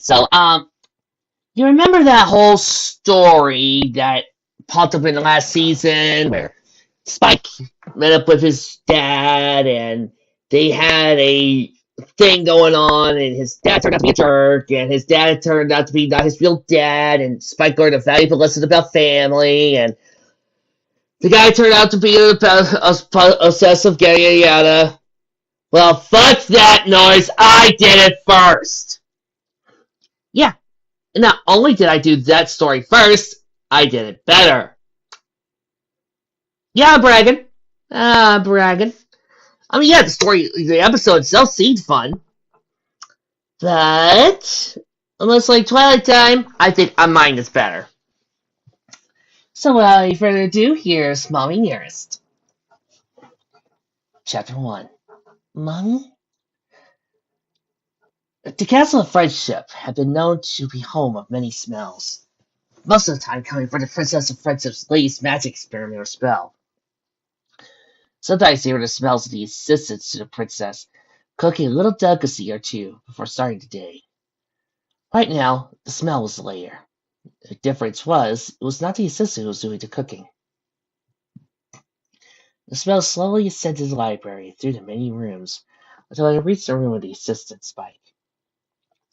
So, you remember that whole story that popped up in the last season where Spike met up with his dad and they had a thing going on and his dad turned out to be a jerk and his dad turned out to be not his real dad and Spike learned a valuable lesson about family and the guy turned out to be a obsessive yada yada. Well, fuck that noise. I did it first. Yeah, and not only did I do that story first, I did it better. Yeah, bragging. Bragging. I mean, yeah, the episode itself seemed fun, but unless like Twilight time, I think mine is better. So, without any further ado, here's Mommy Nearest. Chapter 1. Mommy? The Castle of Friendship had been known to be home of many smells, most of the time coming from the Princess of Friendship's latest magic experiment or spell. Sometimes they were the smells of the assistants to the princess, cooking a little delicacy or two before starting the day. Right now, the smell was the layer. The difference was, it was not the assistant who was doing the cooking. The smell slowly ascended the library through the many rooms until it reached the room of the assistant, Spike.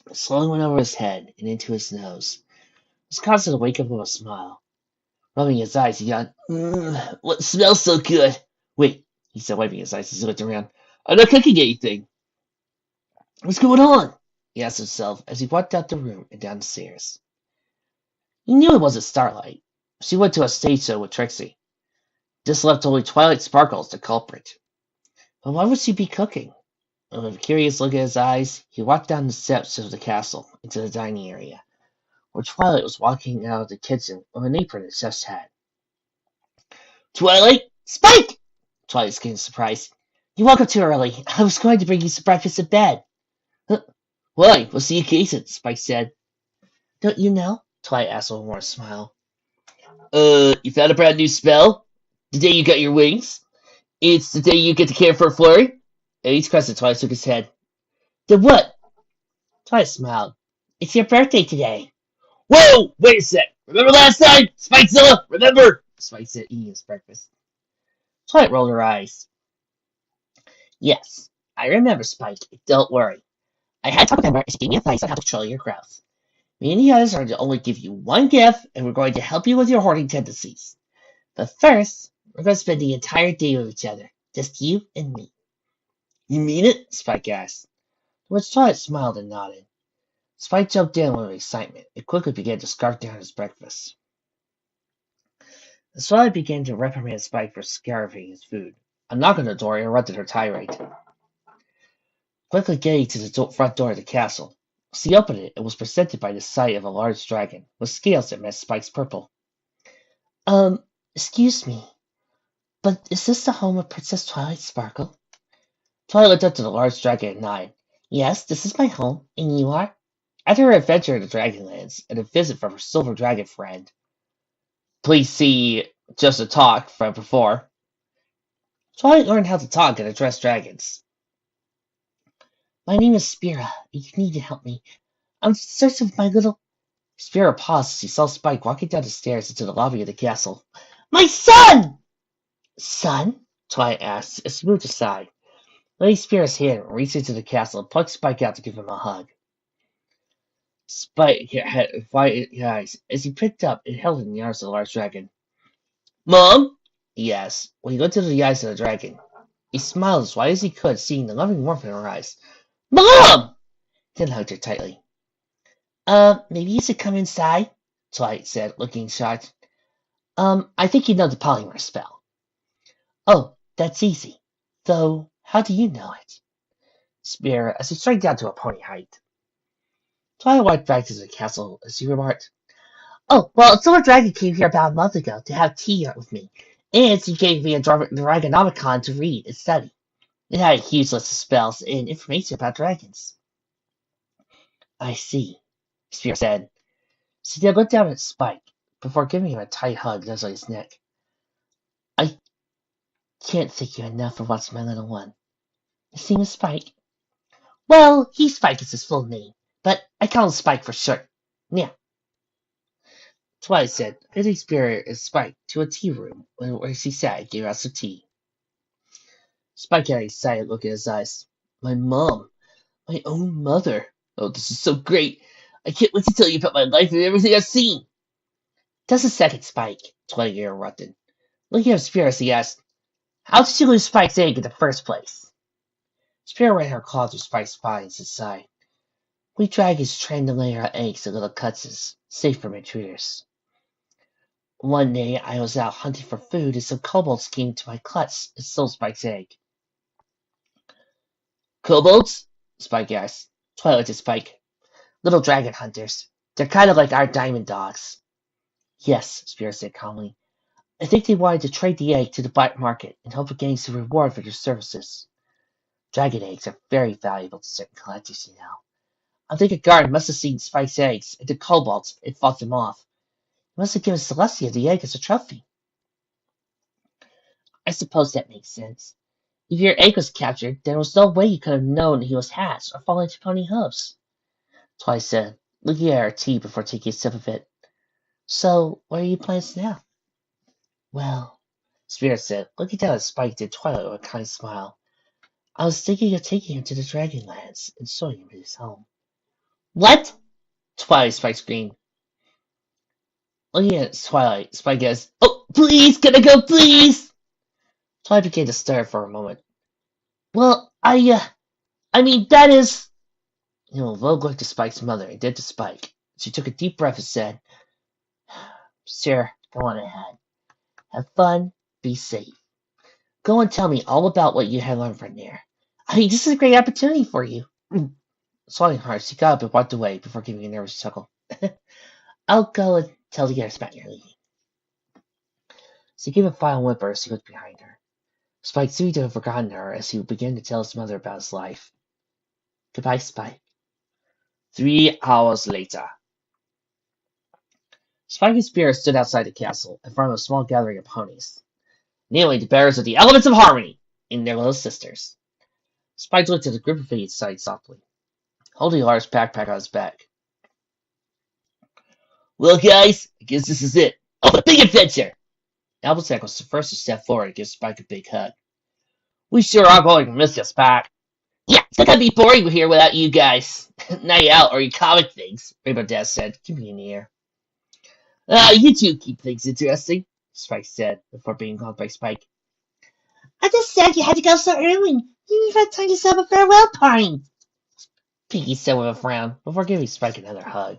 It slowly went over his head and into his nose. It was causing to wake up with a smile. Rubbing his eyes, he yawned. What smells so good? Wait, he said, wiping his eyes as he looked around. I'm not cooking anything. What's going on? He asked himself as he walked out the room and down the stairs. He knew it wasn't Starlight. She went to a stage show with Trixie. This left only Twilight Sparkle as the culprit. But why would she be cooking? And with a curious look in his eyes, he walked down the steps of the castle into the dining area, where Twilight was walking out of the kitchen with an apron and chef's hat. Twilight? Spike! Twilight screamed in surprise. You woke up too early. I was going to bring you some breakfast in bed. Why? What's the occasion? Spike said. Don't you know? Twilight asked with a more smile. You found a brand new spell? The day you got your wings? It's the day you get to care for a flurry? At each question, Twilight shook his head. Then what? Twilight smiled. It's your birthday today. Whoa! Wait a sec. Remember last time? Spikezilla? Remember? Spike said, eating his breakfast. Twilight rolled her eyes. Yes, I remember, Spike. Don't worry. I had to talk with Ember and she gave me advice on how to control your growth. Me and the others are to only give you one gift, and we're going to help you with your hoarding tendencies. But first, we're going to spend the entire day with each other. Just you and me. You mean it? Spike asked. To which Twilight smiled and nodded. Spike jumped in with excitement and quickly began to scarf down his breakfast. The Twilight began to reprimand Spike for scarfing his food. A knock on the door interrupted her tirade. Quickly getting to the front door of the castle, she opened it and was presented by the sight of a large dragon with scales that matched Spike's purple. Excuse me, but is this the home of Princess Twilight Sparkle? Twilight looked up to the large dragon and nodded. Yes, this is my home, and you are? After her adventure in the Dragonlands and a visit from her silver dragon friend, please see Just a Talk from before, Twilight learned how to talk and address dragons. My name is Spira, and you need to help me. I'm searching for my little... Spira paused as she saw Spike walking down the stairs into the lobby of the castle. My son! Son? Twilight asked as she moved aside, letting Spira's hand reach into the castle and plucked Spike out to give him a hug. Spike had wide eyes as he picked up and held it in the arms of the large dragon. Mom? He asked, when he looked into the eyes of the dragon. He smiled as wide as he could, seeing the loving warmth in her eyes. Mom! Then hugged her tightly. Maybe you should come inside, Twilight said, looking shocked. I think you know the polymer spell. Oh, that's easy. Though, how do you know it? Spira, as he shrank down to a pony height. Twilight walked back to the castle as he remarked, Oh, well, a silver dragon came here about a month ago to have tea with me, and she gave me a Dragonomicon to read and study. It had a huge list of spells and information about dragons. I see, Spira said. She then looked down at Spike before giving him a tight hug nuzzling his neck. I can't thank you enough for what's my little one. His name is Spike. Well, Spike is his full name, but I call him Spike for short. Yeah, Twilight said, leading Spirit and Spike to a tea room where she sat and gave out some tea. Spike had a excited look in his eyes. My mom. My own mother. Oh, this is so great. I can't wait to tell you about my life and everything I've seen. Just a second, Spike, Twilight interrupted. Looking at Spirit, he asked, how did you lose Spike's egg in the first place? Spirit ran her claw through Spike's spine and sighed. We dragons train to lay our eggs in little cuts, safe from intruders. One day I was out hunting for food and some kobolds came to my clutch and stole Spike's egg. Kobolds? Spike asked. Twilight to Spike. Little dragon hunters. They're kind of like our diamond dogs. Yes, Spirit said calmly. I think they wanted to trade the egg to the black market in hope of getting some reward for their services. Dragon eggs are very valuable to certain collectors, you know. I think a guard must have seen Spike's eggs and the kobolds and fought them off. He must have given Celestia the egg as a trophy. I suppose that makes sense. If your egg was captured, there was no way you could have known he was hatched or fallen into pony hooves. Twilight said, looking at her tea before taking a sip of it. So, what are your plans now? Well, Spirit said, looking down at Spike and Twilight with a kind smile. I was thinking of taking him to the Dragonlands and showing him his home. What? Twilight Spike screamed. Looking at Twilight, Spike goes, oh, please, can I go, please? Twilight began to stare for a moment. Well, I mean, that is... Vogue looked to Spike's mother and then to Spike. She took a deep breath and said, sure, go on ahead. Have fun, be safe. Go and tell me all about what you had learned from there. I mean, this is a great opportunity for you. Swallowing hard, she got up and walked away before giving a nervous chuckle. I'll go and tell the others about your leaving. She gave a final whimper as he looked behind her. Spike seemed to have forgotten her as he began to tell his mother about his life. Goodbye, Spike. 3 hours later. Spike and Spirit stood outside the castle, in front of a small gathering of ponies. Namely, the bearers of the Elements of Harmony, and their little sisters. Spike looked at the group of feet and sighed softly, holding a large backpack on his back. Well, guys, I guess this is it. Oh, the big adventure! Applejack was the first to step forward and give Spike a big hug. We sure are going to miss you, Spike. Yeah, it's gonna be boring here without you guys. Night out or your comic things, Rainbow Dad said, giving me an ear. You two keep things interesting, Spike said, before being called by Spike. I just said you had to go so early. You didn't even have time to set up a farewell party, Pinky said with a frown, before giving Spike another hug.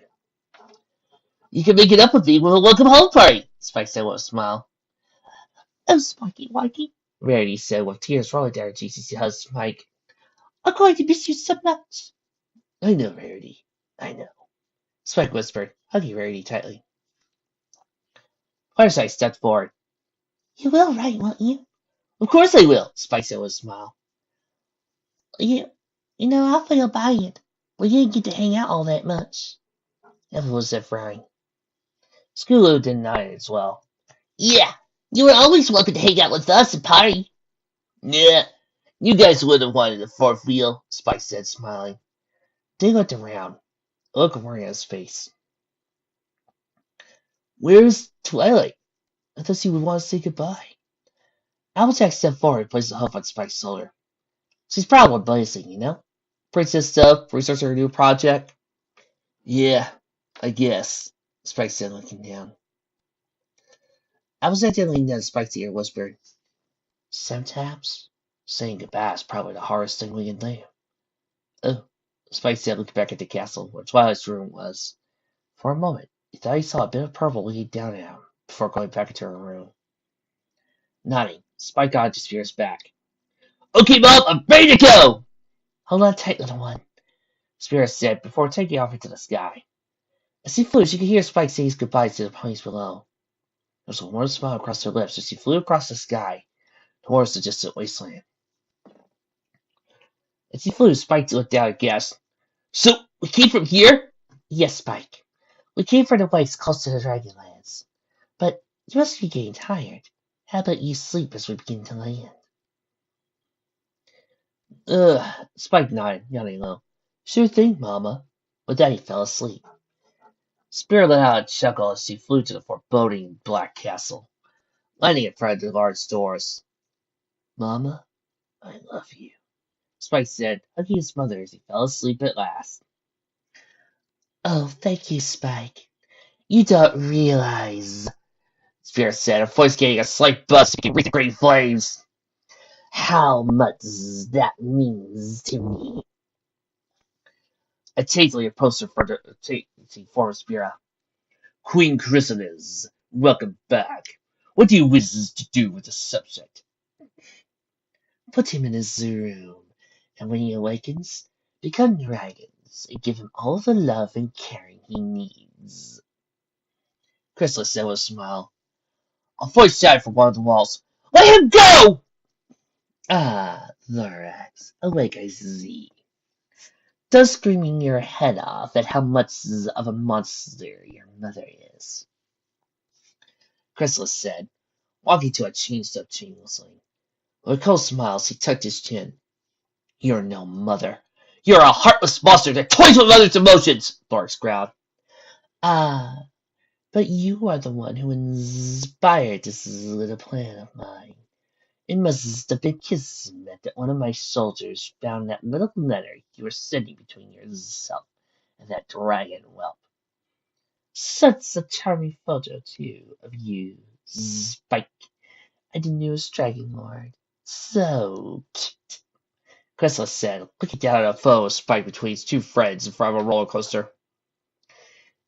You can make it up with me with a welcome home party, Spike said with a smile. Oh, Spiky Wakey, Rarity said with tears rolling down her cheeks as she hugged Spike. I'm going to miss you so much. I know, Rarity. I know, Spike whispered, hugging Rarity tightly. Fireside stepped forward. You will, right, won't you? Of course I will, Spike said with a smile. You know, I feel bad. We didn't get to hang out all that much. Evelyn said, frowning. Scootaloo didn't nod as well. Yeah, you were always welcome to hang out with us and party. Yeah, you guys would have wanted a fourth wheel, Spike said, smiling. They looked around, a look of worry on his face. Where's Twilight? I thought she would want to say goodbye. Applejack stepped forward and placed a hoof on Spike's shoulder. She's proud of blazing, you know? Princess stuff, researching her new project. Yeah, I guess, Spike said, looking down. Applejack then leaned down to Spike's ear and whispered, sometimes saying goodbye is probably the hardest thing we can do. Oh, Spike said, looking back at the castle where Twilight's room was. For a moment, he thought he saw a bit of purple looking down at him before going back into her room. Nodding, Spike got his Spirit's back. Okay, Mom, I'm ready to go! Hold on tight, little one, Spirit said before taking off into the sky. As he flew, she could hear Spike say his goodbyes to the ponies below. There was a warm smile across her lips as she flew across the sky towards the distant wasteland. As he flew, Spike looked down and gasped. So, we came from here? Yes, Spike. We came from the waste close to the Dragonlands. But you must be getting tired. How about you sleep as we begin to land? Spike nodded, yawning low. Sure thing, Mama. but then he fell asleep. Spirit let out a chuckle as she flew to the foreboding black castle, landing in front of the large doors. Mama, I love you, Spike said, hugging his mother as he fell asleep at last. Oh, thank you, Spike. You don't realize, Spirit said, her voice getting a slight buzz so he could reach the green flames. How much that means to me. A tasely poster for the former Spirit. Queen Chrysalis, welcome back. What do you wish to do with the subject? Put him in his room, and when he awakens, become dragons and give him all the love and caring he needs. Chrysalis said with a smile. A voice shouted from one of the walls. Let him go! Ah, Lorax, awake I see. Don't screaming your head off at how much of a monster your mother is. Chrysalis said, walking to a chainstone shamelessly. With a cold smile, he tucked his chin. You're no mother. You're a heartless monster that toys with others' emotions, Lorax growled. Ah, but you are the one who inspired this little plan of mine. It must have been kismet that one of my soldiers found that little letter you were sending between yourself and that dragon whelp. Such a charming photo, too, of you, Spike, and the newest Dragon Lord. So cute, Chrysalis said, looking down at a photo of Spike between his two friends in front of a roller coaster.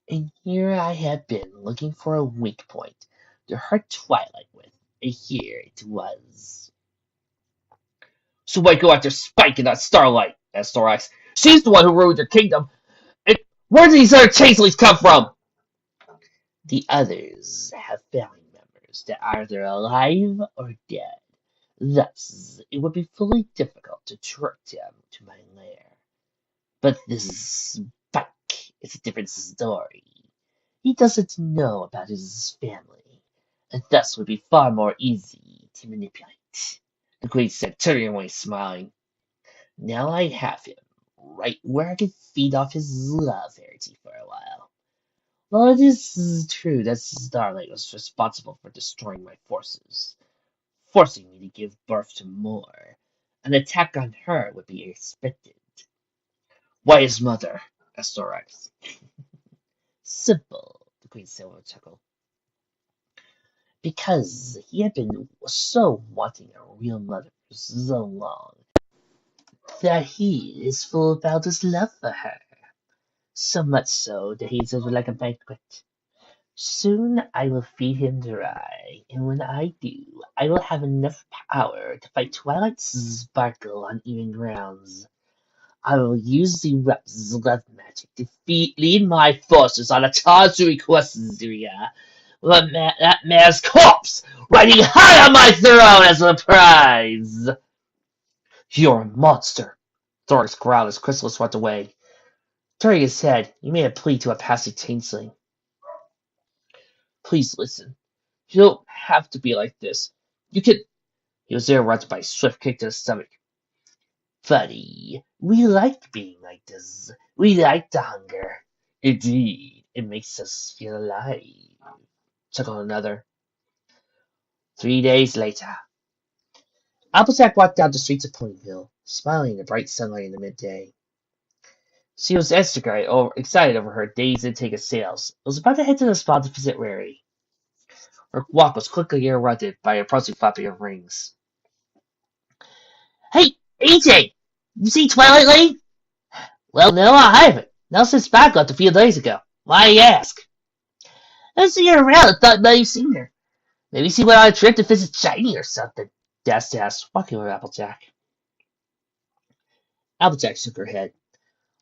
And here I had been looking for a weak point to hurt Twilight with, and here it was. So why go after Spike and not Starlight? Asked Thorax. She's the one who ruined your kingdom. And where do these other changelings come from? The others have family members that are either alive or dead. Thus, it would be fully difficult to track them to my lair. But this Spike is a different story. He doesn't know about his family, and thus would be far more easy to manipulate, the Queen said, turning away smiling. Now I have him, right where I can feed off his love heresy for a while. Well, it is true that Starlight was responsible for destroying my forces, forcing me to give birth to more. An attack on her would be expected. Why his mother? Asked Thorax. Simple, the Queen said with a chuckle. Because he had been so wanting a real mother for so long that he is full about his love for her. So much so that he is like a banquet. Soon I will feed him dry, and when I do, I will have enough power to fight Twilight's sparkle on even grounds. I will use the weapons of love magic to lead my forces on a charge to Equestria. That man's corpse riding high on my throne as a prize. You're a monster, Thorax growled as Chrysalis went away. Turning his head, he made a plea to a passing changeling. Please listen. You don't have to be like this. You can. He was interrupted by a swift kick to the stomach. Buddy, we like being like this. We like the hunger. Indeed, it makes us feel alive. Chuckled another. 3 days later. Applejack walked down the streets of Ponyville, smiling in the bright sunlight in the midday. She was excited over her day's intake of sales. It was about to head to the spa to visit Rary. Her walk was quickly interrupted by a approaching flapping of rings. Hey, AJ! You see Twilight Lane? Well, no, I haven't. Nelson's back left a few days ago. Why you ask? I see her around and thought maybe you've seen her. Maybe she went on a trip to visit Shiny or something. Asked, walking with Applejack. Applejack shook her head.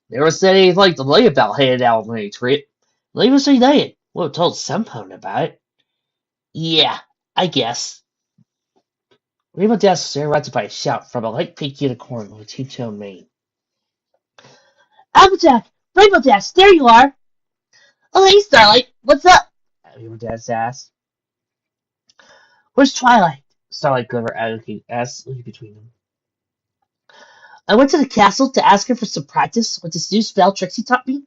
Never said anything like the lay about heading out on any trip. Maybe she did. Would have told someone about it. Yeah, I guess. Rainbow Dash was interrupted by a shout from a light pink unicorn with a two-tone mane. Applejack! Rainbow Dash, there you are! Oh, hey, Starlight, what's up? Rainbow Dash asked. Where's Twilight? Starlight Glimmer asked, looking between them. I went to the castle to ask her for some practice with this new spell tricks he taught me.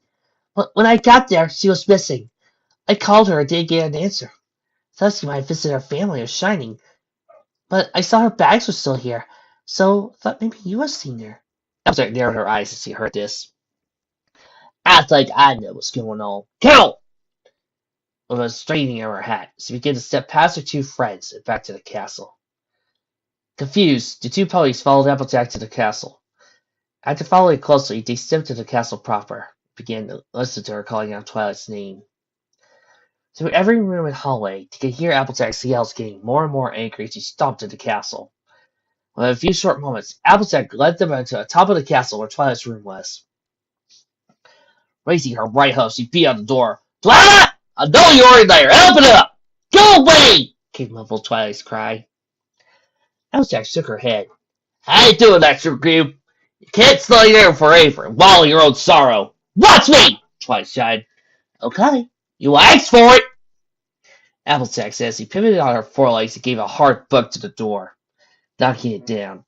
When I got there, she was missing. I called her and didn't get an answer. Thought she might visit her family or Shining, but I saw her bags were still here, so thought maybe you had seen her. Applejack narrowed her eyes as she heard this. I think I know what's going on. Go! With a straightening of her hat, she began to step past her two friends and back to the castle. Confused, the two ponies followed Applejack to the castle. After following closely, they stepped to the castle proper and began to listen to her calling out Twilight's name. Through every room and hallway, they could hear Applejack's yells getting more and more angry as she stomped into the castle. Within a few short moments, Applejack led them to the top of the castle where Twilight's room was. Raising her right hoof, she beat on the door. Twilight! I know you're in there! Open up! Go away! Came muffled Twilight's cry. Applejack shook her head. I ain't doing that, Sugar Cube. You can't stay there forever and wallow your own sorrow. Watch me! Twilight shied. Okay, you asked for it! Applejack said as he pivoted on her forelegs and gave a hard bug to the door, knocking it down.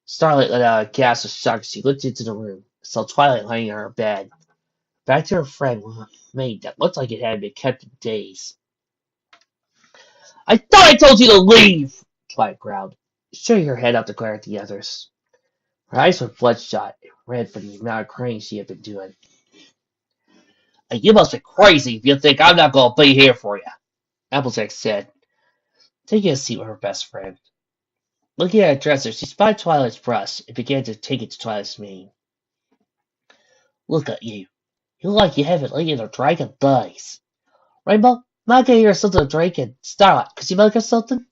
Starlight let out a gasp of shock as she looked into the room, saw Twilight lying on her bed. Back to her friend with a maid that looked like it had been kept in days. I thought I told you to leave! Twilight growled, shooting her head up to glare at the others. Her eyes were bloodshot and red from the amount of crying she had been doing. You must be crazy if you think I'm not going to be here for you, Applejack said, taking a seat with her best friend. Looking at her dresser, she spied Twilight's brush and began to take it to Twilight's mane. Look at you. You look like you haven't eaten a drink in days. Rainbow, might get you something to drink, and Starlight, could you make us something?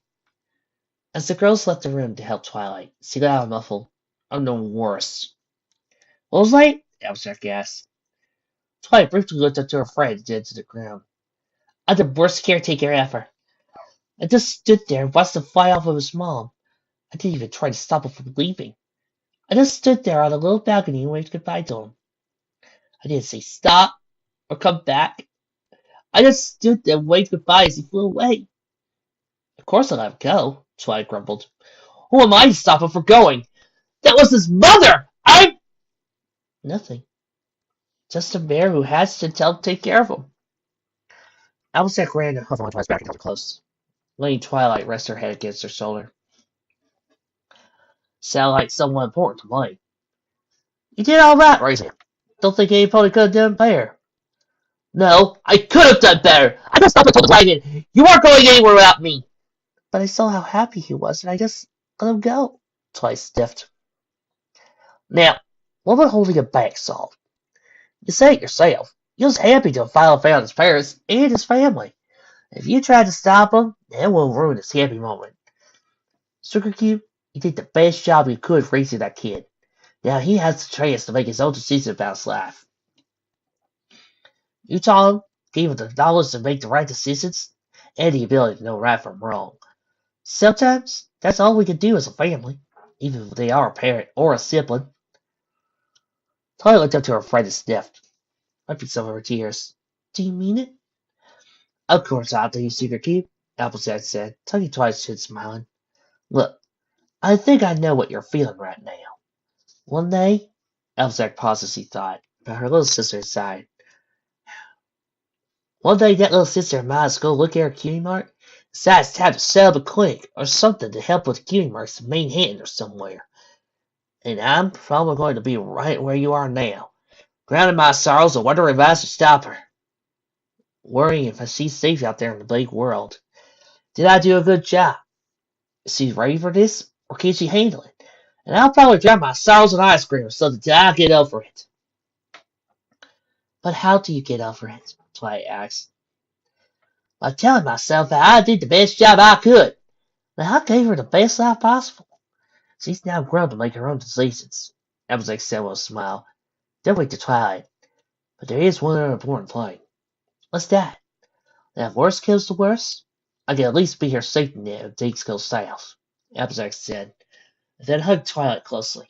As the girls left the room to help Twilight, she let out a muffled, unknown worse. What was that? Applejack asked. Twilight briefly looked up to her friend and then to the ground. I'm the worst caretaker ever. I just stood there and watched him fly off with his mom. I didn't even try to stop him from leaving. I just stood there on a little balcony and waved goodbye to him. I didn't say stop or come back. I just stood there and waved goodbye as he flew away. Of course I let him go, Twilight grumbled. Who am I to stop him from going? That was his mother! Nothing. Just a bear who has to take care of him. Applejack ran and huffed on Twilight's back and held her close, letting Twilight rest her head against her shoulder. Sound like someone important to me. You did all right, Raising. Don't think anybody could have done better. No, I could have done better. I just stopped and told the dragon, you aren't going anywhere without me. But I saw how happy he was, and I just let him go. Twilight stiffed. Now, what about holding him back, Saul? You say it yourself. He was happy to have finally found his parents and his family. If you tried to stop him, that will ruin his happy moment. Sugar Cube, you did the best job you could raising that kid. Now he has the chance to make his own decision about his life. You taught him, gave him the knowledge to make the right decisions, and the ability to know right from wrong. Sometimes, that's all we can do as a family, even if they are a parent or a sibling. Twilight looked up to her friend and sniffed, wiping some of her tears. Do you mean it? Of course I do, Sugar Cube, Applejack said, tugging Twilight's chin, smiling. Look, I think I know what you're feeling right now. One day, Applejack paused as he thought, but her little sister sighed. One day that little sister of mine's go look at her cutie mark, decides it's time to set up a clinic or something to help with cutie marks in Manhattan or somewhere. And I'm probably going to be right where you are now, drowning my sorrows and wondering if I should stop her. Worrying if she's safe out there in the big world. Did I do a good job? Is she ready for this, or can she handle it? And I'll probably drown my sorrows in ice cream or something till I get over it. But how do you get over it? Twilight asked. By telling myself that I did the best job I could. That I gave her the best life possible. She's now grown to make her own decisions. Applejack said with a smile. Then went to Twilight. But there is one other important thing. What's that? That if worst comes to worst, I can at least be her safety net if things go south, Applejack said, and then hugged Twilight closely.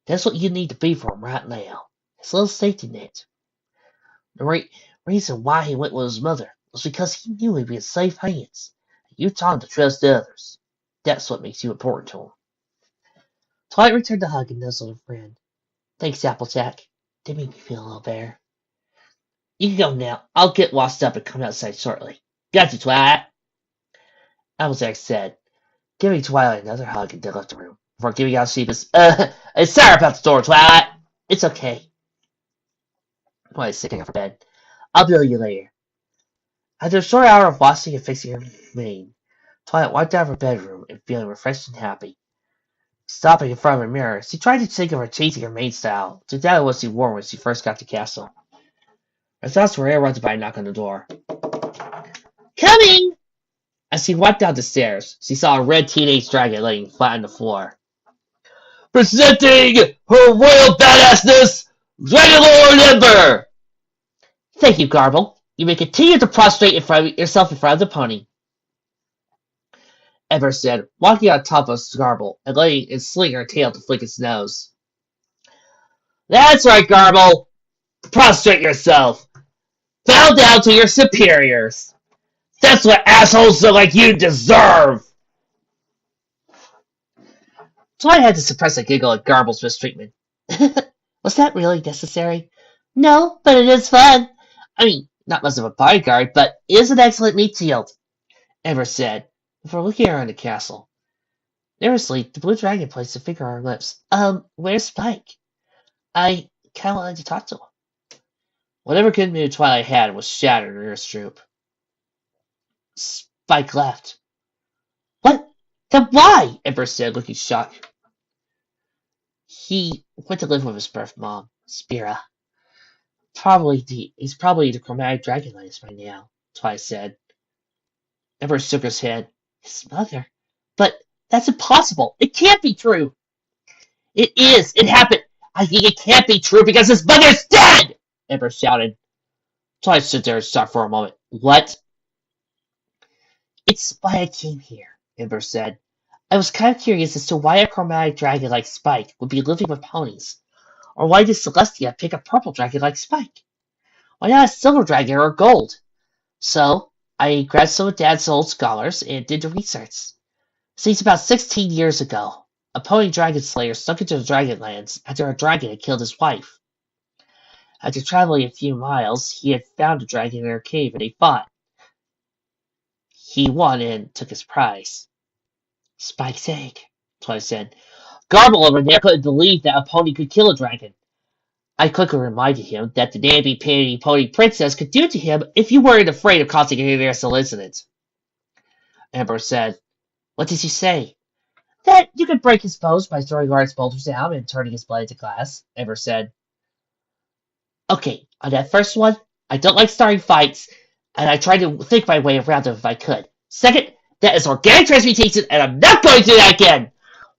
That's what you need to be for him right now. His little safety net. The reason why he went with his mother was because he knew he'd be in safe hands. You taught him to trust others. That's what makes you important to him. Twilight returned the hug and nuzzled her friend. Thanks, Applejack. Did make me feel a little better. You can go now. I'll get washed up and come outside shortly. Got you, Twilight. Applejack said, giving Twilight another hug in the living room before giving out Sheba's, sorry about the door, Twilight. It's okay. Twilight's sitting up for bed. I'll bill you later. After a short hour of washing and fixing her mane, Twilight wiped out of her bedroom and feeling refreshed and happy. Stopping in front of a mirror, she tried to think of her changing her main style to that of what she wore when she first got to castle. Her thoughts were interrupted by a knock on the door. Coming! As she went down the stairs, she saw a red teenage dragon laying flat on the floor. Presenting her royal badassness, Dragon Lord Ember! Thank you, Garble. You may continue to prostrate yourself in front of the pony. Ember said, walking on top of Garble and letting it sling her tail to flick its nose. That's right, Garble. Prostrate yourself. Bow down to your superiors. That's what assholes like you deserve! Twilight had to suppress a giggle at Garble's mistreatment. Was that really necessary? No, but it is fun. I mean, not much of a bodyguard, but it is an excellent meat shield, Ember said, before looking around the castle. Nervously, the blue dragon placed a finger on her lips. Where's Spike? I kinda wanted to talk to him. Whatever good mood Twilight had was shattered in her droop. Spike left. What? Then why? Ember said, looking shocked. He went to live with his birth mom, Spira. He's probably the chromatic dragonlance by now, Twilight said. Ember shook his head. His mother? But that's impossible. It can't be true. It is. It happened. I think it can't be true because his mother's dead! Ember shouted. Twilight stood there and shocked for a moment. What? It's why I came here, Ember said. I was kind of curious as to why a chromatic dragon like Spike would be living with ponies. Or why did Celestia pick a purple dragon like Spike? Why not a silver dragon or gold? So, I grabbed some of Dad's old scholars and did the research. Since about 16 years ago, a pony dragon slayer snuck into the Dragonlands after a dragon had killed his wife. After traveling a few miles, he had found a dragon in her cave and they fought. He won and took his prize. Spike's egg, Twilight said. Garble over there couldn't believe that a pony could kill a dragon. I quickly reminded him that the namby-pamby pony princess could do to him if you weren't afraid of causing a universal incident. Ember said, What did you say? That you could break his bones by throwing large boulders at him and turning his blood into glass, Ember said. Okay, on that first one, I don't like starting fights, and I tried to think my way around them if I could. Second, that is organic transmutation, and I'm not going to do that again!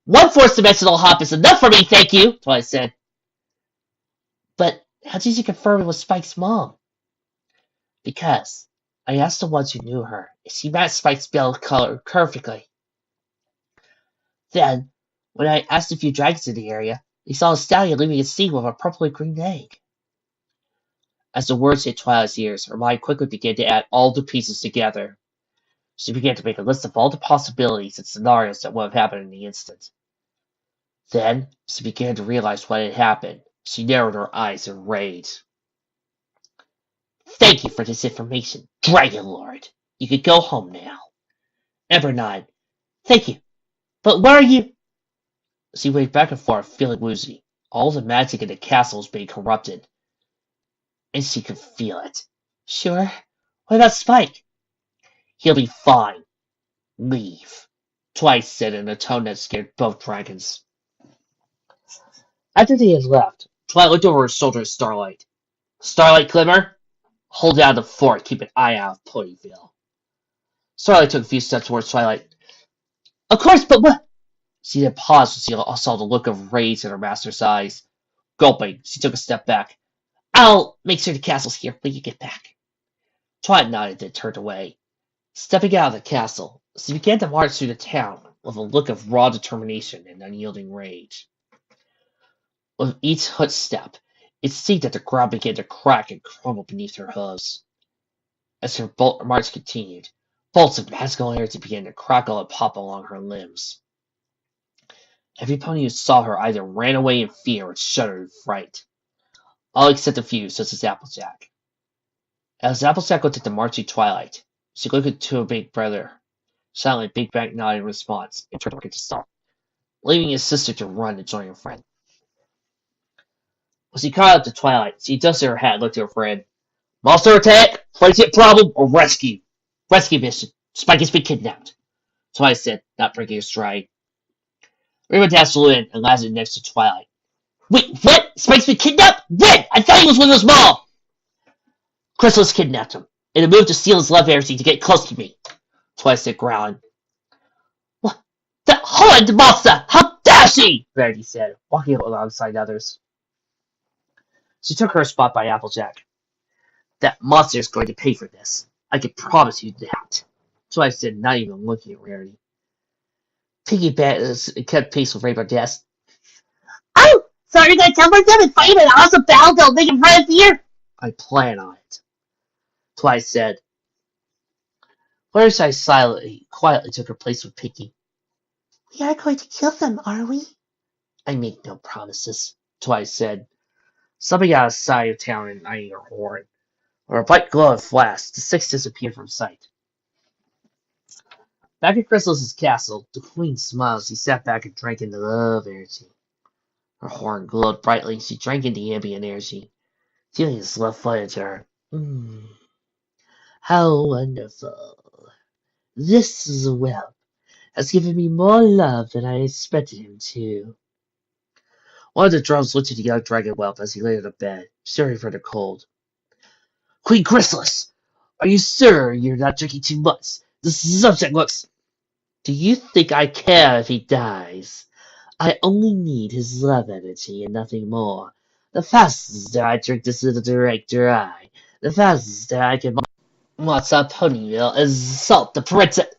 One fourth-dimensional hop is enough for me, thank you, Twilight said. But how did you confirm it was Spike's mom? Because I asked the ones who knew her, and she matched Spike's spell color perfectly. Then, when I asked a few dragons in the area, they saw a stallion leaving a seed with a purple and green egg. As the words hit Twilight's ears, her mind quickly began to add all the pieces together. She began to make a list of all the possibilities and scenarios that would have happened in the instant. Then, she began to realize what had happened. She narrowed her eyes in rage. Thank you for this information, Dragon Lord. You can go home now. Ember nodded. Thank you. But where are you? She waved back and forth, feeling woozy. All the magic in the castle was being corrupted. And she could feel it. Sure. What about Spike? He'll be fine. Leave. Twilight said in a tone that scared both dragons. After they had left, Twilight looked over her shoulder at Starlight. Starlight Glimmer, hold down the fort, keep an eye out of Ponyville. Starlight took a few steps towards Twilight. Of course, but what? She then paused when she saw the look of rage in her master's eyes. Gulping, she took a step back. I'll make sure the castle's here when you get back. Twilight nodded and turned away. Stepping out of the castle, she began to march through the town with a look of raw determination and unyielding rage. With each footstep, it seemed that the ground began to crack and crumble beneath her hooves. As her march continued, bolts of magical energy began to crackle and pop along her limbs. Every pony who saw her either ran away in fear or shuddered in fright, all except a few, such as Applejack. As Applejack looked at the marching Twilight, she looked to her big brother. Silently, Big Bang nodded in response and turned back into stop, leaving his sister to run to join her friend. When she caught up to Twilight, she dusted her hat and looked at her friend. Monster attack, friendship problem, or rescue? Rescue mission. Spike has been kidnapped. Twilight said, not breaking her stride. Rainbow dashed in and landed next to Twilight. Wait, what? Spike's been kidnapped? When? I thought he was with us all! Chrysalis kidnapped him, and it moved to steal his love energy to get close to me. Twilight said, growling. What? The horrid monster! How dare she! Verity said, walking alongside others. She took her spot by Applejack. That monster is going to pay for this. I can promise you that. Twilight said, not even looking at Rarity. Piggy kept pace with Rainbow Dash. Oh! So you're gonna tell them and fight an awesome battle that'll make it right here? I plan on it. Twilight said. Fluttershy quietly took her place with Piggy. We aren't going to kill them, are we? I make no promises, Twilight said. Something out of sight of town and eyeing her horn. With a bright glow of flash, the six disappeared from sight. Back at Chrysalis' castle, the queen smiled as she sat back and drank in the love energy. Her horn glowed brightly and she drank in the ambient energy, feeling his love flood into her. How wonderful. This is a whelp has given me more love than I expected him to. One of the drones looked at the young dragon whelp as he lay on the bed, shivering from the cold. Queen Chrysalis, are you sure you're not drinking too much? The subject looks... Do you think I care if he dies? I only need his love energy and nothing more. The faster I drink this little direct dry, the faster I can march on Ponyville and assault the princess.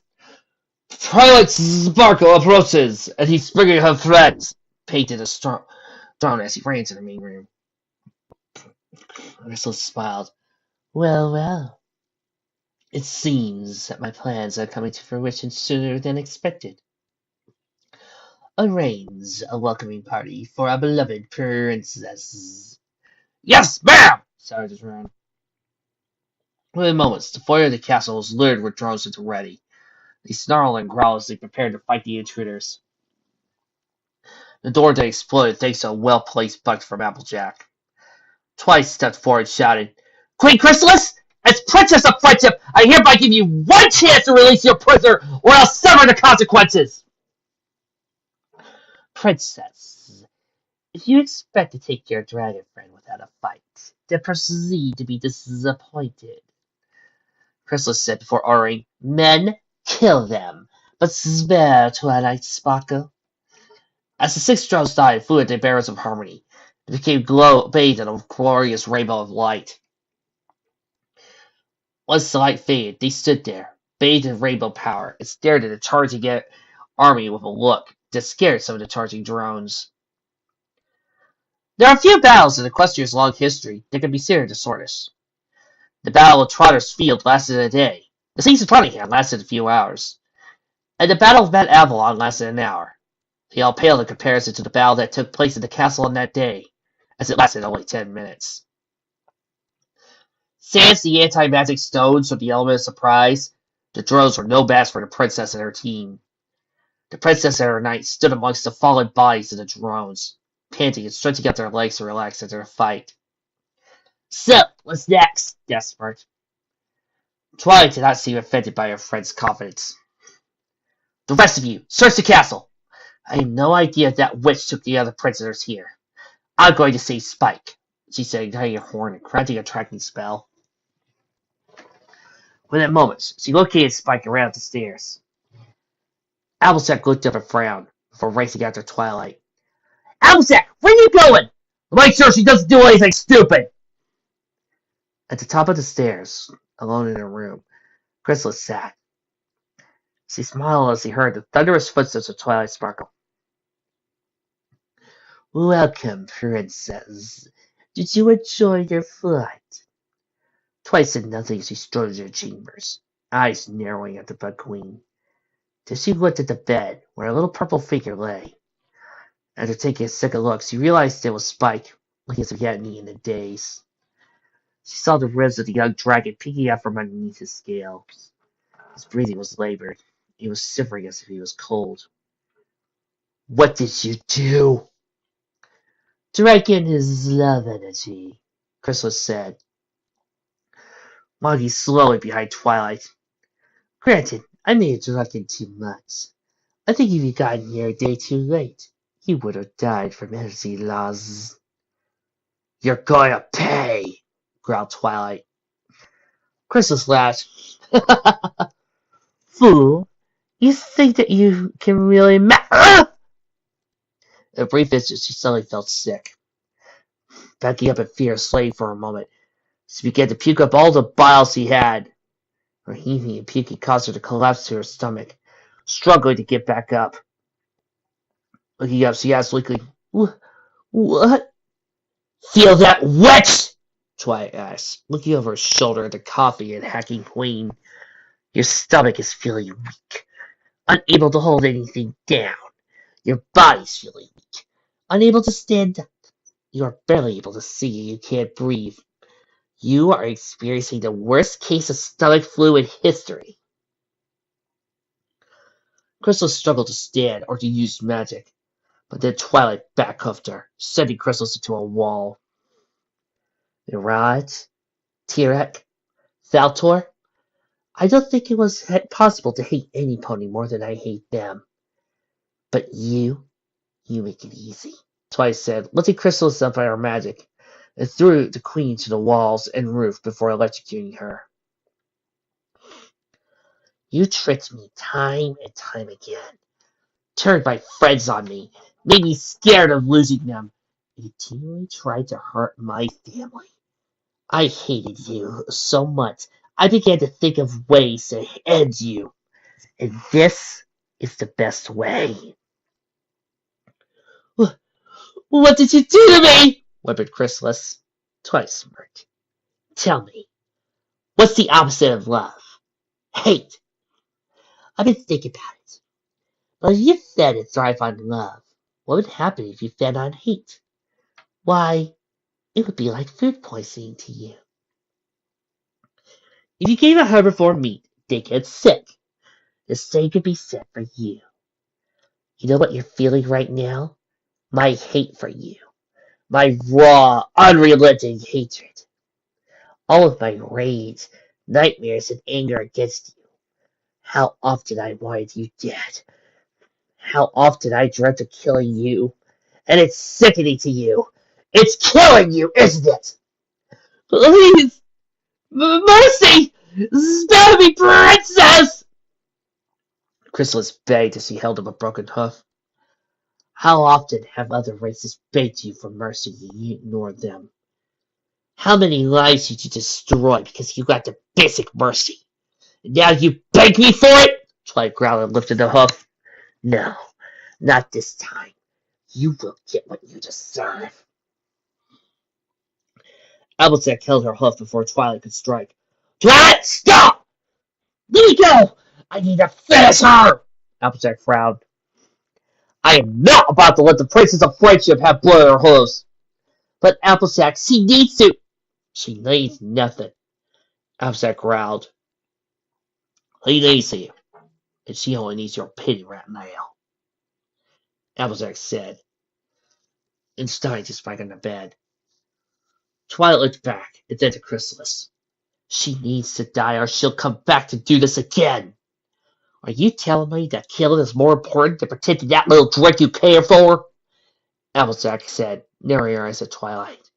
Twilight Sparkle approaches, and he's bringing her friends, painted a throne as he ran into the main room. Chrysalis smiled. Well, well. It seems that my plans are coming to fruition sooner than expected. Arrange a welcoming party for our beloved princess. Yes, ma'am! shouted the drone. Within moments, the foyer of the castle was littered with drones at the ready. They snarled and growled as they prepared to fight the intruders. The door then exploded thanks to a well-placed butt from Applejack. Twice stepped forward and shouted, Queen Chrysalis! As Princess of Friendship, I hereby give you one chance to release your prisoner, or I'll sever the consequences! Princess, if you expect to take your dragon friend without a fight, then proceed to be disappointed. Chrysalis said before ordering, Men, kill them, but spare Twilight Sparkle. As the six drones died and flew into barrels of harmony, they became bathed in a glorious rainbow of light. Once the light faded, they stood there, bathed in rainbow power, and stared at the charging army with a look that scared some of the charging drones. There are few battles in Equestria's long history that can be considered the shortest. The Battle of Trotter's Field lasted a day, the siege of Cunningham lasted a few hours, and the Battle of Mount Avalon lasted an hour. They all paled in comparison to the battle that took place in the castle on that day, as it lasted only 10 minutes. Sans the anti-magic stones from the element of surprise, the drones were no match for the princess and her team. The princess and her knight stood amongst the fallen bodies of the drones, panting and stretching out their legs to relax after the fight. So, what's next? Desperate. Twilight did not seem offended by her friend's confidence. The rest of you, search the castle. I have no idea if that witch took the other prisoners here. I'm going to save Spike, she said, igniting her horn and granting a tracking spell. Within moments, she located Spike around the stairs. Applejack looked up and frowned before racing after Twilight. Applejack, where are you going? Make sure she doesn't do anything stupid! At the top of the stairs, alone in her room, Chrysalis sat. She smiled as he heard the thunderous footsteps of Twilight Sparkle. Welcome, Princess. Did you enjoy your flight? Twilight said nothing as she strode into her chambers, eyes narrowing at the Bug Queen. Then she looked at the bed, where a little purple figure lay. After taking a second look, she realized it was Spike, looking as if he hadn't eaten in days. She saw the ribs of the young dragon peeking out from underneath his scales. His breathing was labored. He was shivering as if he was cold. What did you do? Dragon is love energy, Chrysalis said, walking slowly behind Twilight. Granted, I may have drunken too much. I think if you gotten here a day too late, you would have died from energy loss. You're going to pay, growled Twilight. Chrysalis laughed. Fool, you think that you can really In a brief instant, she suddenly felt sick. Backing up in fear, slave for a moment, she began to puke up all the bile she had. Her heaving and puking caused her to collapse to her stomach, struggling to get back up. Looking up, she asked weakly, What? Feel that wet? Twilight asked, looking over her shoulder at the coughing and hacking queen. Your stomach is feeling weak, unable to hold anything down. Your body's feeling weak, unable to stand up. You are barely able to see, you can't breathe. You are experiencing the worst case of stomach flu in history. Chrysalis struggled to stand or to use magic, but then Twilight backcuffed her, sending Chrysalis into a wall. Mirage? Tirek? Faltor? I don't think it was possible to hate any pony more than I hate them. But you make it easy, Twilight said, lifting Chrysalis up by her magic, and threw the queen to the walls and roof before electrocuting her. You tricked me time and time again, turned my friends on me, made me scared of losing them, and continually tried to hurt my family. I hated you so much, I began to think of ways to end you, and this is the best way. What did you do to me? Whimpered Chrysalis. Twilight smirked. Tell me, what's the opposite of love? Hate. I've been thinking about it. Well, if you fed and thrive on love, what would happen if you fed on hate? Why, it would be like food poisoning to you. If you gave a herbivore meat, they get sick. The same could be said for you. You know what you're feeling right now? My hate for you. My raw, unrelenting hatred. All of my rage, nightmares, and anger against you. How often I wanted you dead. How often I dreamt of killing you. And it's sickening to you. It's killing you, isn't it? Please! Mercy! Spare me, princess! Chrysalis begged as he held up a broken hoof. How often have other races begged you for mercy and you ignored them? How many lives did you destroy because you got the basic mercy? And now you beg me for it? Twilight growled and lifted the hoof. No, not this time. You will get what you deserve. Applejack held her hoof before Twilight could strike. Twilight, stop! Let me go! I need to finish her! Applejack frowned. I am not about to let the princess of friendship have blood in her hooves. But Applejack, she needs to. She needs nothing. Applejack growled. Lean easy, and she only needs your pity right now. Applejack said, and started to spike on the bed. Twilight looked back, and then to Chrysalis. She needs to die, or she'll come back to do this again. Are you telling me that killing is more important than protecting that little drink you care for? Applejack said, narrowing her eyes at Twilight.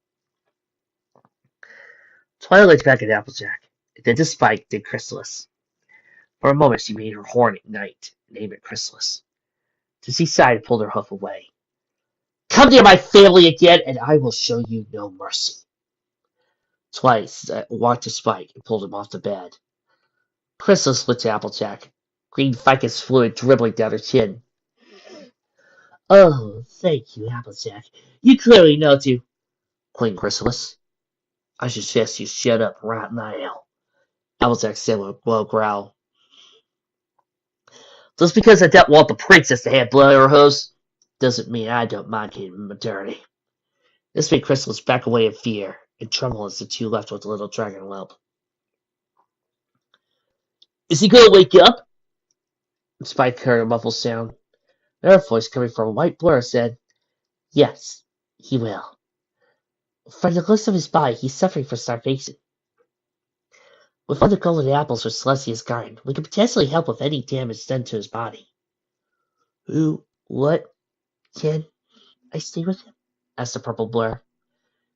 Twilight looked back at Applejack, and then to Spike, then Chrysalis. For a moment she made her horn ignite, and aimed at Chrysalis. Then she sighed and pulled her hoof away. Come near my family again, and I will show you no mercy. Twice walked to Spike and pulled him off the bed. Chrysalis looked at Applejack, green ficus fluid dribbling down her chin. Oh, thank you, Applejack. You clearly know to. Queen Chrysalis, I suggest you shut up right now, Applejack said with a low growl. Just because I don't want the princess to have blood in her hose, doesn't mean I don't mind getting dirty. This made Chrysalis back away in fear, and trembled as the two left with the little dragon whelp. Is he gonna wake up? Spike heard a muffled sound. Another voice coming from a white blur said, Yes, he will. From the looks of his body, he's suffering from starvation. With all the golden apples for Celestia's garden, we could potentially help with any damage done to his body. What? Can I stay with him? Asked the purple blur.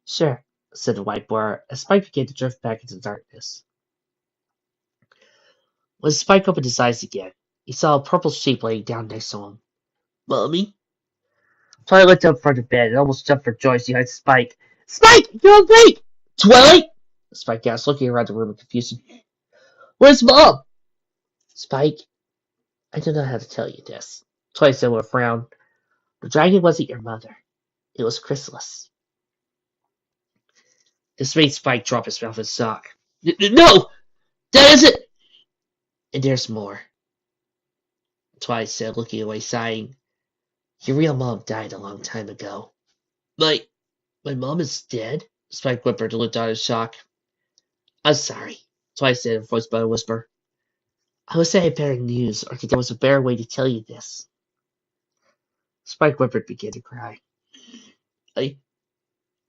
Sure, said the white blur, as Spike began to drift back into darkness. When Spike opened his eyes again, he saw a purple shape laying down next to him. Mommy? Twilight looked up from the bed and almost jumped for joy behind Spike. Spike! You're awake! Twilight! Spike gasped, looking around the room in confusion. Where's Mom? Spike, I don't know how to tell you this. Twilight said with a frown. The dragon wasn't your mother. It was Chrysalis. This made Spike drop his mouth in shock. No! That isn't... And there's more. Twilight said, looking away, sighing. Your real mom died a long time ago. My mom is dead? Spike whimpered and looked out in shock. I'm sorry, Twilight said, voiced by a whisper. I wish I had better news, or there was a better way to tell you this. Spike whimpered and began to cry. I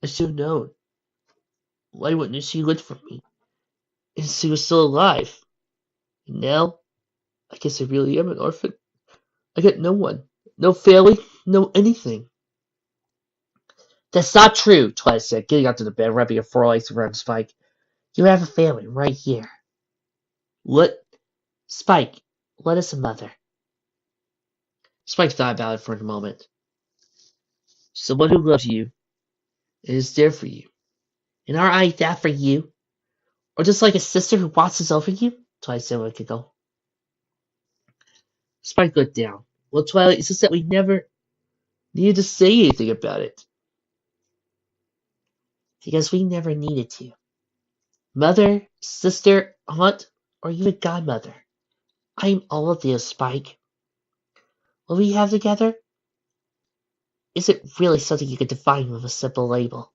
should have known. Why wouldn't she look for me? And she was still alive. And now, I guess I really am an orphan. I got no one. No family, no anything. That's not true, Twilight said, getting up to the bed, wrapping her forelegs around Spike. You have a family right here. What? Spike, what is a mother? Spike thought about it for a moment. Someone who loves you and is there for you. And aren't I that for you? Or just like a sister who watches over you? Twilight said with a giggle. Spike looked down. Well, Twilight, it's just that we never needed to say anything about it. Because we never needed to. Mother, sister, aunt, or even godmother. I'm all of this, Spike. What we have together isn't really something you can define with a simple label.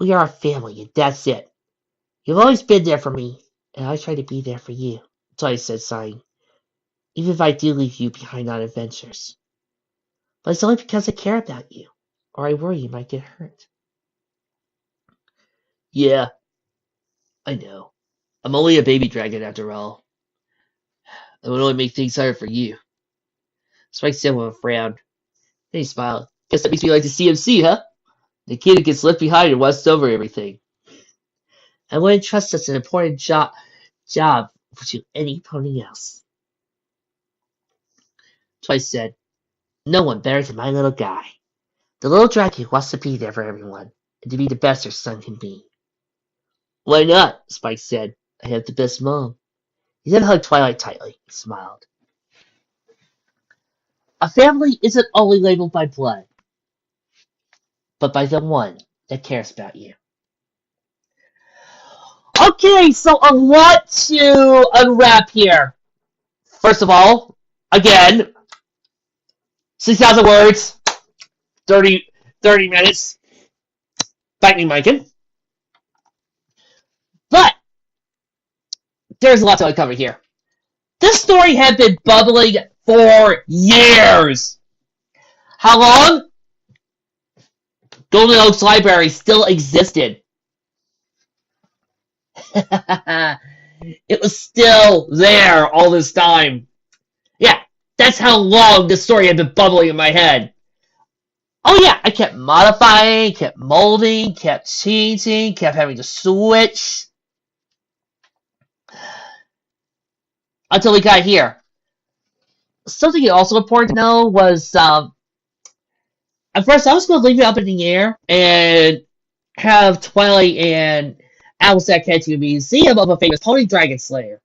We are a family, and that's it. You've always been there for me, and I try to be there for you, Twilight said, sighing. Even if I do leave you behind on adventures. But it's only because I care about you, or I worry you might get hurt. Yeah, I know. I'm only a baby dragon after all. It would only make things harder for you. Spike said with a frown. Then he smiled. Guess that makes me like the CMC, huh? The kid who gets left behind and watched over everything. I wouldn't trust such an important job to anybody else. Twilight said, No one better than my little guy. The little dragon wants to be there for everyone, and to be the best her son can be. Why not? Spike said. I have the best mom. He then hugged Twilight tightly. He smiled. A family isn't only labeled by blood, but by the one that cares about you. Okay, so a lot to unwrap here. First of all, again, 6,000 words, 30 minutes. Bite me, Mikan. But there's a lot to uncover here. This story had been bubbling for years. How long? Golden Oaks Library still existed. It was still there all this time. Yeah, that's how long this story had been bubbling in my head. Oh yeah, I kept modifying, kept molding, kept changing, kept having to switch. Until we got here. Something also important to know was, at first I was going to leave it up in the air and have Twilight and Alistair head to a museum of a famous pony dragon slayer.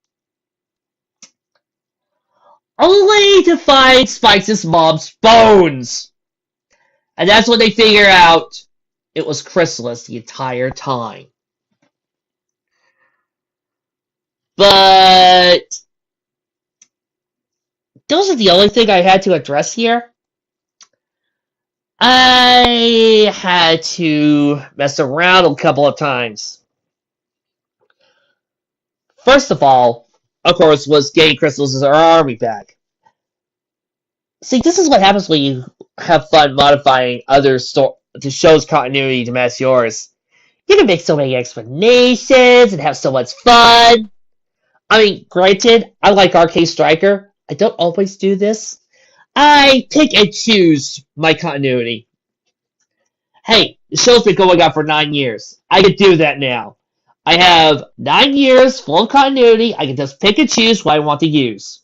Only to find Spike's mom's bones! And that's when they figure out it was Chrysalis the entire time. But those are the only thing I had to address here. I had to mess around a couple of times. First of all, of course, was getting Chrysalis' army back. See, this is what happens when you have fun modifying the show's continuity to match yours. You can make so many explanations and have so much fun. I mean, granted, unlike Arcade Striker, I don't always do this. I pick and choose my continuity. Hey, the show's been going on for 9 years. I can do that now. I have 9 years full of continuity. I can just pick and choose what I want to use.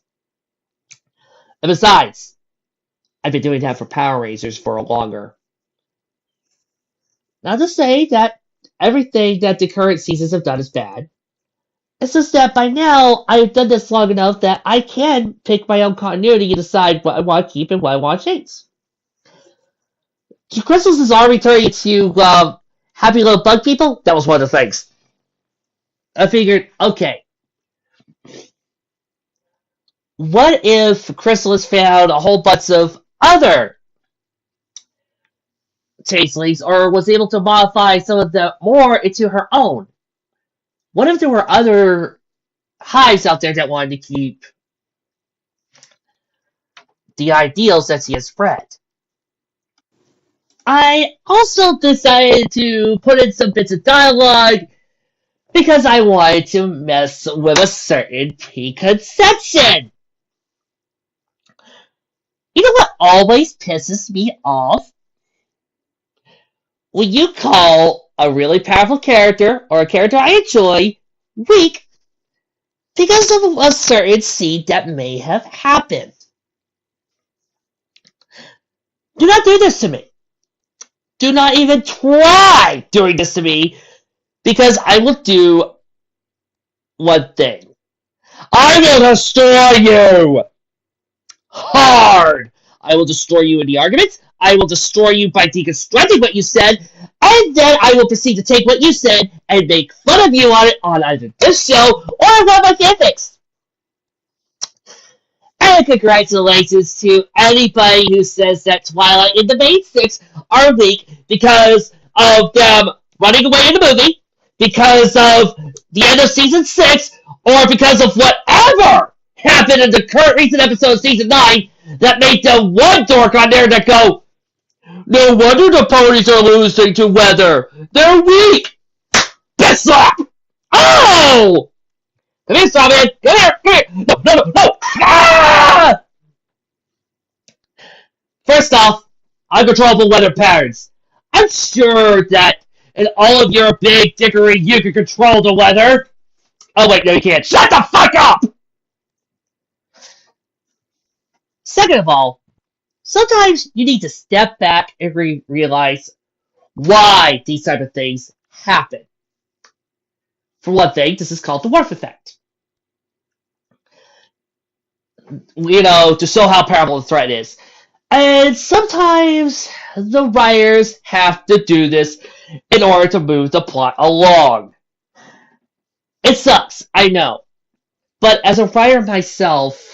And besides, I've been doing that for Power Rangers for longer. Not to say that everything that the current seasons have done is bad. It's just that by now, I've done this long enough that I can pick my own continuity and decide what I want to keep and what I want to change. Chrysalis' army turning into happy little bug people? That was one of the things. I figured, okay. What if Chrysalis found a whole bunch of other changelings, or was able to modify some of them more into her own? What if there were other hives out there that wanted to keep the ideals that she has spread? I also decided to put in some bits of dialogue because I wanted to mess with a certain preconception. You know what always pisses me off? When you call a really powerful character, or a character I enjoy, weak because of a certain scene that may have happened. Do not do this to me. Do not even try doing this to me, because I will do one thing. I will destroy you! Hard! I will destroy you in the arguments. I will destroy you by deconstructing what you said, and then I will proceed to take what you said and make fun of you on it on either this show or one of my fanfics. And congratulations to anybody who says that Twilight and the main six are weak because of them running away in the movie, because of the end of season 6, or because of whatever happened in the current recent episode of season 9 that made the one dork on there that go, no wonder the ponies are losing to weather. They're weak. Bitch slap. Oh! Come here, Strawman. Come here. Come here. No, no, no, no. Ah! First off, uncontrollable weather patterns. I'm sure that in all of your big dickery, you can control the weather. Oh, wait, no, you can't. Shut the fuck up! Second of all, sometimes you need to step back and realize why these type of things happen. For one thing, this is called the Wharf effect. You know, to show how powerful the threat is. And sometimes the writers have to do this in order to move the plot along. It sucks, I know. But as a writer myself,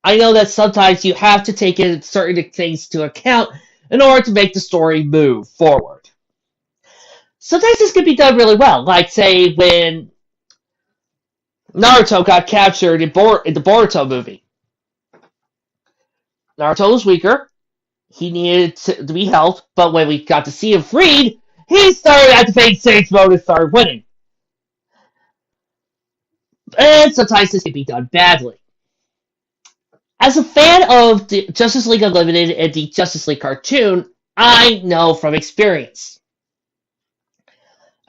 I know that sometimes you have to take in certain things into account in order to make the story move forward. Sometimes this can be done really well, like, say, when Naruto got captured in the Boruto movie. Naruto was weaker. He needed to be helped, but when we got to see him freed, he started activating Sage Mode and started winning. And sometimes this can be done badly. As a fan of the Justice League Unlimited and the Justice League cartoon, I know from experience.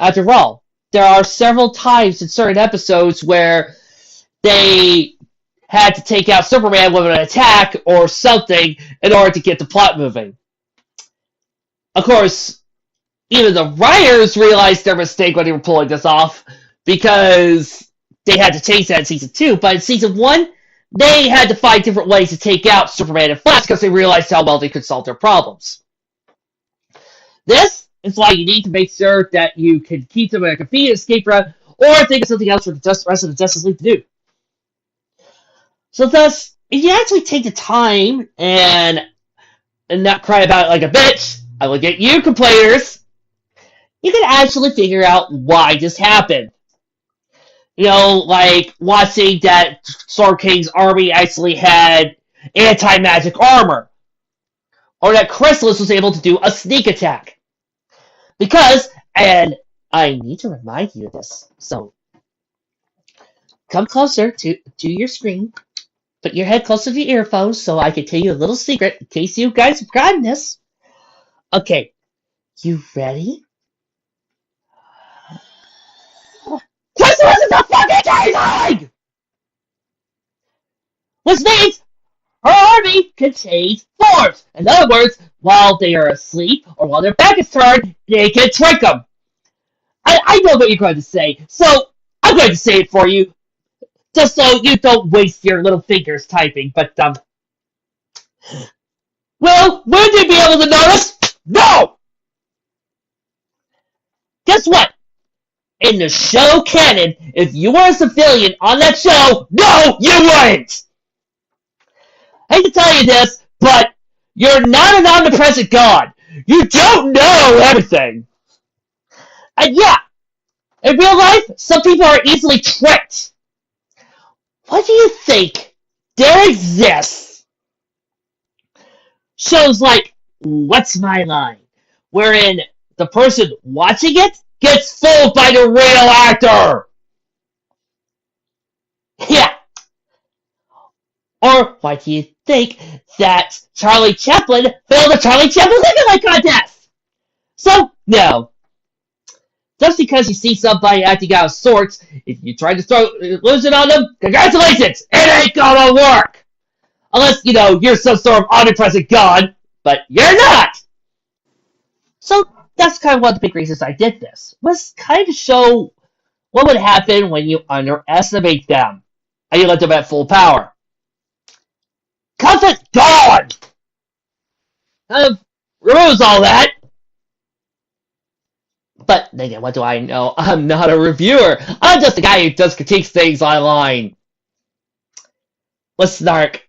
After all, there are several times in certain episodes where they had to take out Superman with an attack or something in order to get the plot moving. Of course, even the writers realized their mistake when they were pulling this off, because they had to change that in Season 2, but in Season 1, they had to find different ways to take out Superman and Flash because they realized how well they could solve their problems. This is why you need to make sure that you can keep them in a convenient escape route, or think of something else for the rest of the Justice League to do. So thus, if you actually take the time and and not cry about it like a bitch, I will get you complainers. You can actually figure out why this happened. Like watching that Sword King's army actually had anti-magic armor, or that Chrysalis was able to do a sneak attack. Because, and I need to remind you of this, so come closer to your screen, put your head closer to your earphones so I can tell you a little secret in case you guys have forgotten this. Okay, you ready? Chrysalis is a fucking tiefling! Which means her army contains forms. In other words, while they are asleep or while their back is turned, they can trick them. I know what you're going to say, so I'm going to say it for you, just so you don't waste your little fingers typing. But well, would you be able to notice? No. Guess what? In the show canon, if you were a civilian on that show, no, you wouldn't! I hate to tell you this, but you're not an omnipresent god. You don't know everything. And yeah, in real life, some people are easily tricked. What do you think? There exists shows like What's My Line, wherein the person watching it gets fooled by the real actor. Yeah. Or why do you think that Charlie Chaplin failed the Charlie Chaplin lookalike contest? So, no. Just because you see somebody acting out of sorts, if you try to lose it on them, congratulations! It ain't gonna work! Unless, you're some sort of omnipresent god, but you're not! So, that's kind of one of the big reasons I did this, was kind of show what would happen when you underestimate them, and you let them at full power. Confronts gone! Kind of removes all that. But then again, what do I know? I'm not a reviewer. I'm just a guy who just critiques things online. With snark.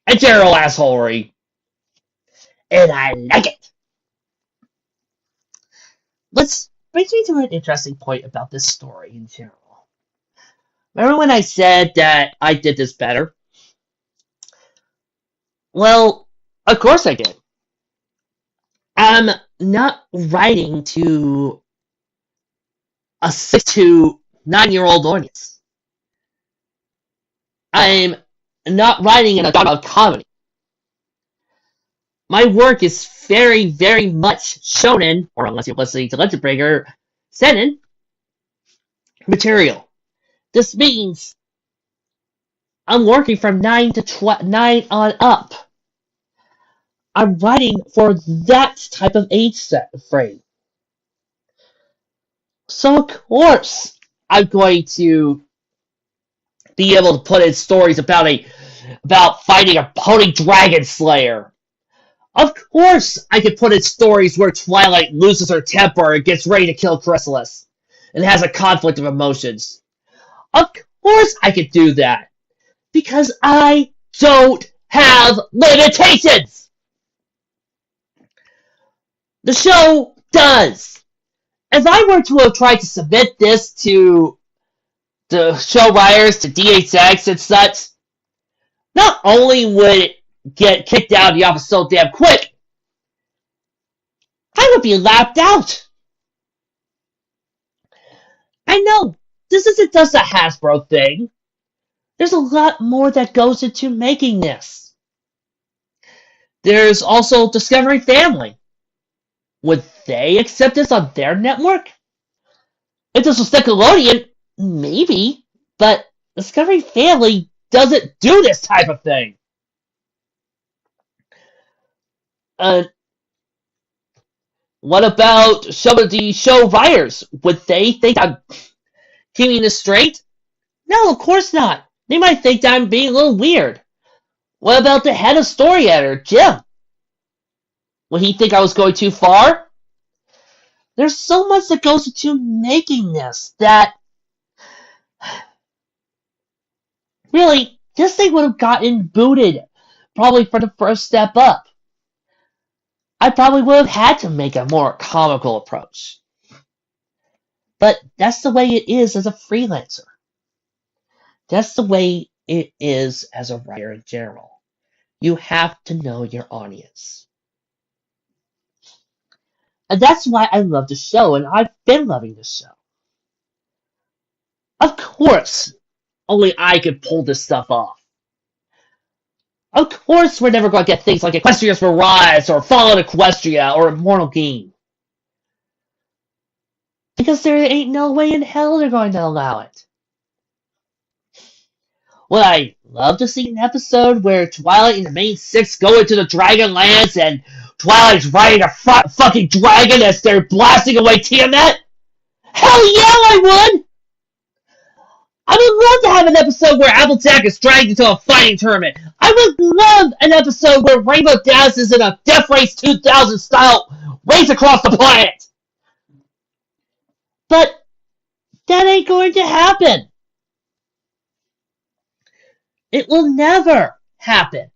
And general assholery. And I like it. Which brings me to an interesting point about this story in general. Remember when I said that I did this better? Well, of course I did. I'm not writing to a 6 to 9-year-old audience. I'm not writing in a genre of comedy. My work is very, very much shonen, or unless you're listening to Legend Breaker, seinen material. This means I'm working from 9 on up. I'm writing for that type of age frame. So of course, I'm going to be able to put in stories about fighting a pony dragon slayer. Of course, I could put in stories where Twilight loses her temper and gets ready to kill Chrysalis, and has a conflict of emotions. Of course, I could do that because I don't have limitations. The show does. If I were to have tried to submit this to the show writers, to DHX and such, not only would it get kicked out of the office so damn quick, I would be lapped out. I know, this isn't just a Hasbro thing. There's a lot more that goes into making this. There's also Discovery Family. Would they accept this on their network? If this was Nickelodeon, maybe, but Discovery Family doesn't do this type of thing. What about some of the show writers? Would they think I'm keeping this straight? No, of course not. They might think that I'm being a little weird. What about the head of story editor, Jim? Would he think I was going too far? There's so much that goes into making this that really, this thing would have gotten booted probably for the first step up. I probably would have had to make a more comical approach. But that's the way it is as a freelancer. That's the way it is as a writer in general. You have to know your audience. And that's why I love the show, and I've been loving the show. Of course, only I could pull this stuff off. Of course, we're never going to get things like Equestria's Mirage, or Fallen Equestria, or Immortal Game. Because there ain't no way in hell they're going to allow it. Would I love to see an episode where Twilight and the main six go into the Dragonlance and Twilight's riding a fucking dragon as they're blasting away Tiamat? Hell yeah, I would! I would love to have an episode where Applejack is dragged into a fighting tournament. I would love an episode where Rainbow Dash is in a Death Race 2000 style race across the planet. But that ain't going to happen. It will never happen.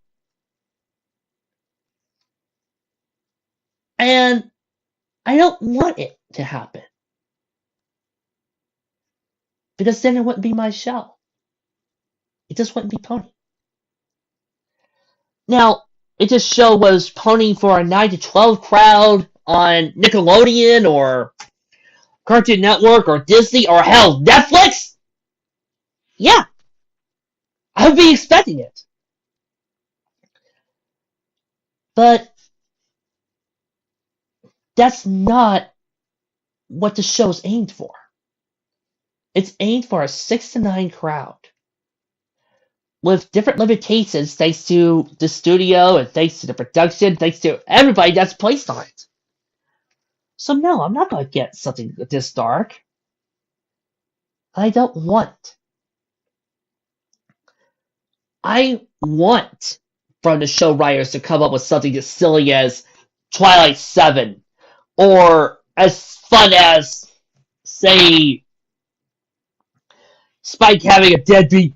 And I don't want it to happen. Because then it wouldn't be my show. It just wouldn't be Pony. Now, if this show was Pony for a 9 to 12 crowd on Nickelodeon or Cartoon Network or Disney or hell, Netflix, yeah, I would be expecting it. But that's not what the show's aimed for. It's aimed for a 6 to 9 crowd. With different limitations thanks to the studio and thanks to the production, thanks to everybody that's placed on it. So no, I'm not going to get something this dark. I don't want. I want from the show writers to come up with something as silly as Twilight 7, or as fun as, say, Spike having a deadbeat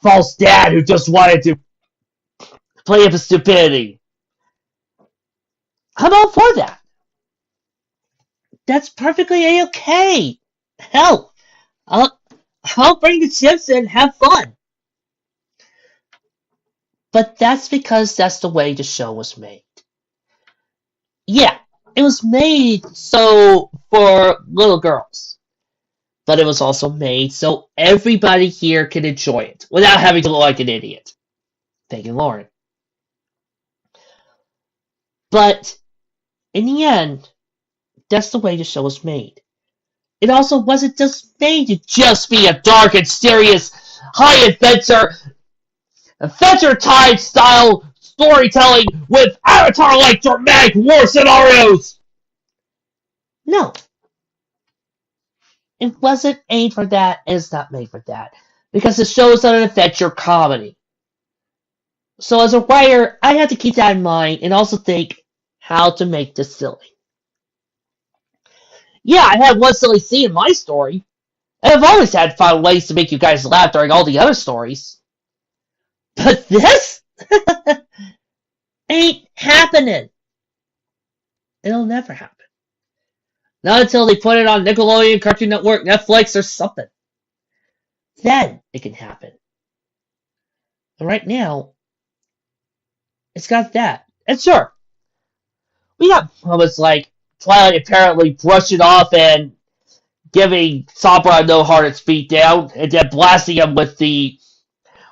false dad who just wanted to play up his stupidity. I'm all for that. That's perfectly A-okay. Hell, I'll bring the chips and have fun. But that's because that's the way the show was made. Yeah, it was made so for little girls. But it was also made so everybody here can enjoy it without having to look like an idiot. Thank you, Lauren. But in the end, that's the way the show was made. It also wasn't just made to just be a dark and serious, high adventure time style storytelling with Avatar-like dramatic war scenarios. No. It wasn't aimed for that, and it's not made for that. Because the show is an adventure comedy. So as a writer, I have to keep that in mind and also think how to make this silly. Yeah, I had one silly scene in my story, and I've always had fun ways to make you guys laugh during all the other stories. But this ain't happening. It'll never happen. Not until they put it on Nickelodeon, Cartoon Network, Netflix, or something. Then it can happen. And right now, it's got that. And sure, we got moments like Twilight apparently brushing off and giving Sabra a no-hearted beat down, and then blasting him with the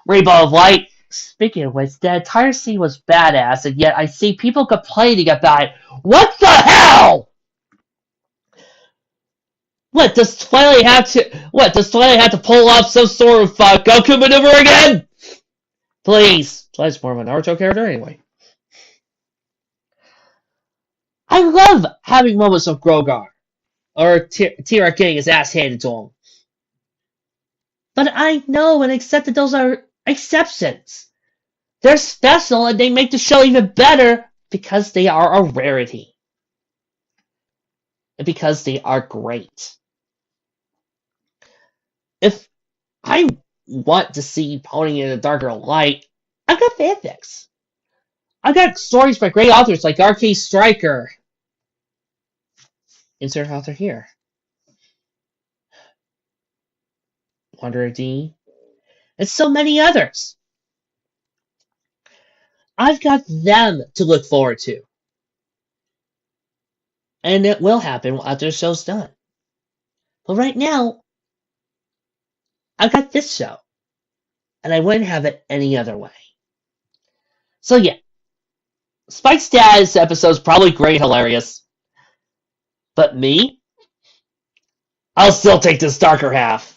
Rainbow of Light. Speaking of which, the entire scene was badass, and yet I see people complaining about it. What the hell? Does Twilight have to pull off some sort of Goku maneuver again? Please. Twilight's more of a Naruto character anyway. I love having moments of Grogar, or T-Rex getting his ass handed to him. But I know and accept that those are exceptions. They're special and they make the show even better because they are a rarity. And because they are great. If I want to see Pony in a darker light, I've got fanfics. I've got stories by great authors like R.K. Stryker. Insert author here. Wanderer D. And so many others. I've got them to look forward to. And it will happen after the show's done. But right now, I've got this show. And I wouldn't have it any other way. So yeah, Spike's dad's episode's probably great, hilarious. But me? I'll still take this darker half.